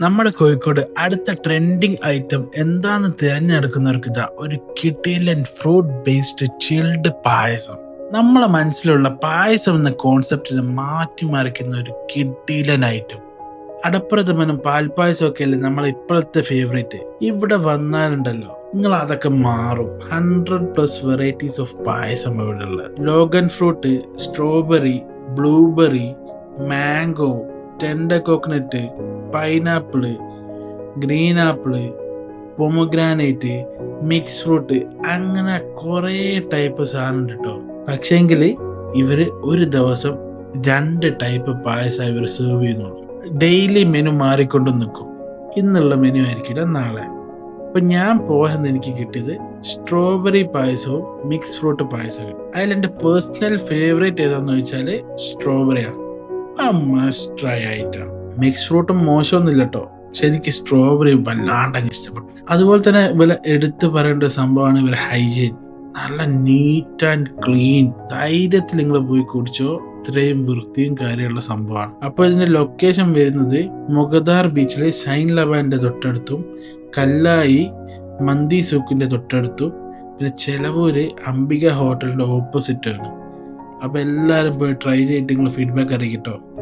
നമ്മുടെ കോഴിക്കോട് അടുത്ത trending item എന്താന്ന് തിരഞ്ഞെടുക്കുന്നവർക്ക് ഇതാ ഒരു കിടിലൻ ഫ്രൂട്ട് ബേസ്ഡ് ചിൽഡ് പായസം. നമ്മളെ മനസ്സിലുള്ള പായസം എന്ന കോൺസെപ്റ്റിനെ മാറ്റിമറിക്കുന്ന ഒരു കിടിലൻ ഐറ്റം. അടപ്രഥമനും പാൽപ്പായസം ഒക്കെ അല്ലേ നമ്മളെ ഇപ്പോഴത്തെ ഫേവറേറ്റ്. ഇവിടെ വന്നാലുണ്ടല്ലോ നിങ്ങൾ അതൊക്കെ മാറും. 100+ വെറൈറ്റീസ് ഓഫ് പായസം ഇവിടെ ഉള്ളത്. Logan fruit, strawberry, blueberry, mango, tender coconut, pineapple, green apple, pomegranate, mix fruit, അങ്ങനെ കുറേ ടൈപ്പ് സാധനം ഉണ്ട് കേട്ടോ. പക്ഷേങ്കിൽ ഇവര് ഒരു ദിവസം 2 ടൈപ്പ് പായസം ഇവർ സെർവ് ചെയ്യുന്നുള്ളൂ. ഡെയിലി മെനു മാറിക്കൊണ്ട് നിൽക്കും. ഇന്നുള്ള മെനു ആയിരിക്കില്ല നാളെ. അപ്പം ഞാൻ പോയെന്ന് എനിക്ക് കിട്ടിയത് സ്ട്രോബെറി പായസവും മിക്സ് ഫ്രൂട്ട് പായസവും. അതിലെൻ്റെ പേഴ്സണൽ ഫേവറേറ്റ് ഏതാണെന്ന് വെച്ചാൽ സ്ട്രോബെറിയാണ്. ആ മസ്റ്റ് ട്രൈ ആയിട്ടാണ്. മിക്സ് ഫ്രൂട്ടും മോശമൊന്നുമില്ല കേട്ടോ, പക്ഷെ എനിക്ക് സ്ട്രോബെറി വല്ലാണ്ടങ്ങ് ഇഷ്ടപ്പെട്ടു. അതുപോലെ തന്നെ ഇവരെ എടുത്തു പറയേണ്ട ഒരു സംഭവമാണ് ഇവരെ ഹൈജീൻ. നല്ല നീറ്റ് ആൻഡ് ക്ലീൻ. ധൈര്യത്തിൽ നിങ്ങൾ പോയി കുടിച്ചോ, ഇത്രയും വൃത്തിയും കാര്യമുള്ള സംഭവമാണ്. അപ്പോൾ ഇതിന്റെ ലൊക്കേഷൻ വരുന്നത് മുഗദാർ ബീച്ചിലെ സൈൻ ലബാന്റെ തൊട്ടടുത്തും കല്ലായി മന്തി സൂക്കിന്റെ തൊട്ടടുത്തും പിന്നെ ചെലവൂര് അംബിക ഹോട്ടലിന്റെ ഓപ്പോസിറ്റാണ്. അപ്പോൾ എല്ലാവരും പോയി ട്രൈ ചെയ്തിട്ട് നിങ്ങൾ ഫീഡ്ബാക്ക് അറിയിക്കട്ടോ.